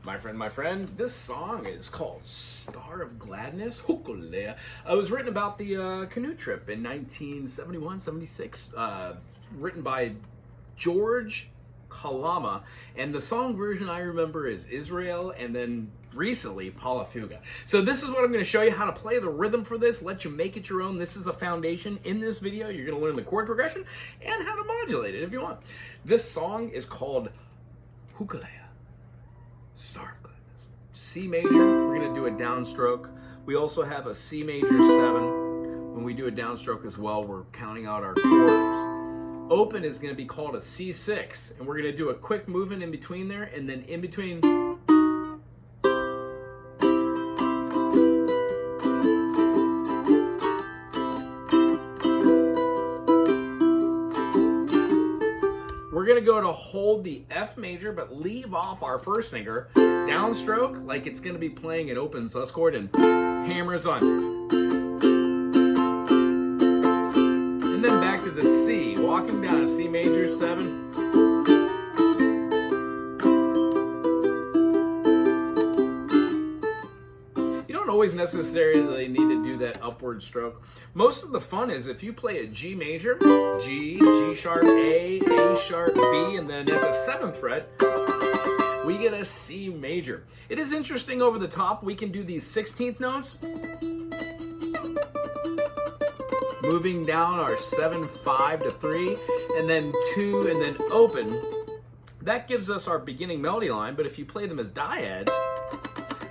My friend, this song is called Star of Gladness, Hōkūle'a. It was written about the canoe trip in 1971-76, written by George Hōkūle'a, and the song version I remember is Israel, and then recently Hōkūle'a. So this is what I'm going to show you how to play the rhythm for this, let you make it your own. This is the foundation. In this video, you're going to learn the chord progression and how to modulate it if you want. This song is called Hōkūle'a, Star of Gladness. C major, we're going to do a downstroke. We also have a C major 7. When we do a downstroke as well, we're counting out our chords. Open is going to be called a C6, and we're going to do a quick movement in between there, and then in between. We're going to go to hold the F major, but leave off our first finger, downstroke, like it's going to be playing an open sus chord, and hammers on. And then back to the C, walking down a C major 7. You don't always necessarily need to do that upward stroke. Most of the fun is if you play a G major, G, G sharp, A sharp, B, and then at the 7th fret, we get a C major. It is interesting over the top, we can do these 16th notes. Moving down our 7, 5 to 3, and then 2, and then open. That gives us our beginning melody line, but if you play them as dyads,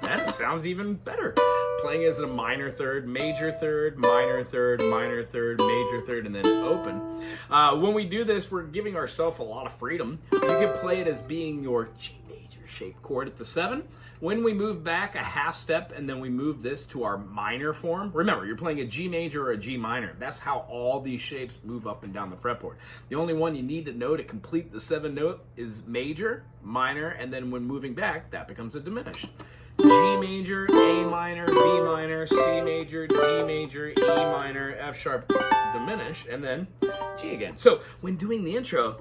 that sounds even better. Playing as a minor third, major third, minor third, minor third, major third, and then open. When we do this, we're giving ourselves a lot of freedom. You can play it as being your G major shaped chord at the 7. When we move back a half step and then we move this to our minor form, remember, you're playing a G major or a G minor. That's how all these shapes move up and down the fretboard. The only one you need to know to complete the 7 note is major, minor, and then when moving back, that becomes a diminished. G major, A minor, B minor, C major, D major, E minor, F sharp, diminished, and then G again. So when doing the intro,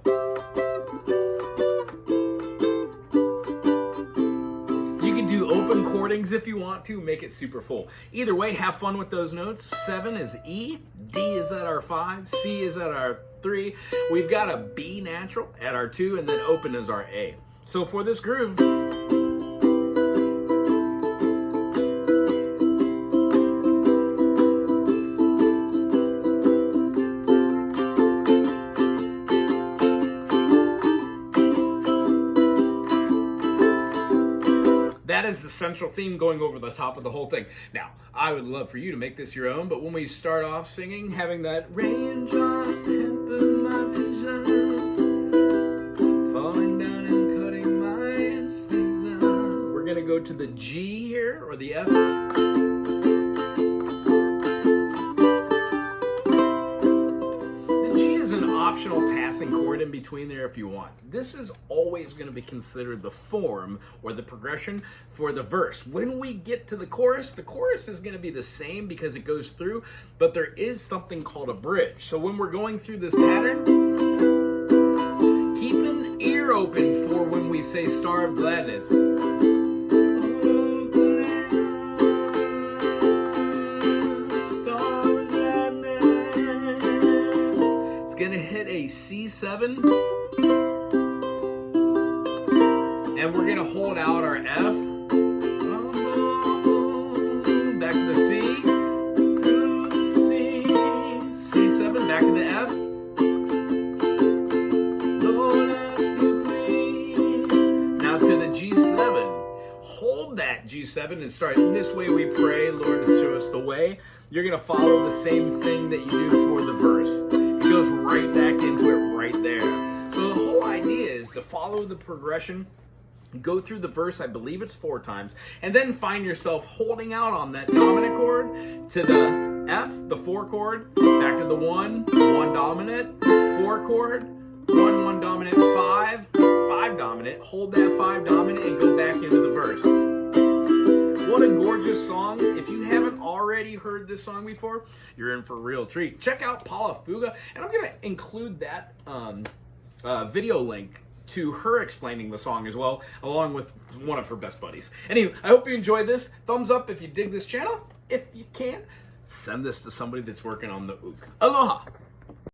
you can do open chordings if you want to, make it super full. Either way, have fun with those notes. 7 is E, D is at our 5, C is at our 3. We've got a B natural at our 2, and then open is our A. So for this groove, that is the central theme going over the top of the whole thing. Now, I would love for you to make this your own, but when we start off singing, having that raindrops temper my vision, falling down and cutting my incision. We're going to go to the G here, or the F. Optional passing chord in between there if you want. This is always going to be considered the form or the progression for the verse. When we get to the chorus is going to be the same because it goes through, but there is something called a bridge. So when we're going through this pattern, keep an ear open for when we say Star of Gladness. Gonna hit a C7, and we're gonna hold out our F, back to the C, C7, back to the F, Lord, ask you please. Now to the G7, hold that G7 and start. In this way we pray, Lord, to show us the way. You're gonna follow the same thing that you do for the verse. It goes right back into it right there. So the whole idea is to follow the progression, go through the verse, I believe it's 4 times, and then find yourself holding out on that dominant chord to the F, the 4 chord, back to the 1, 1 dominant, 4 chord, 1, 1 dominant, 5, 5 dominant, hold that 5 dominant and go back into the verse. What a gorgeous song. If you haven't already heard this song before, you're in for a real treat. Check out Hōkūle'a, and I'm going to include that video link to her explaining the song as well, along with one of her best buddies. Anyway, I hope you enjoyed this. Thumbs up if you dig this channel. If you can, send this to somebody that's working on the ook. Aloha!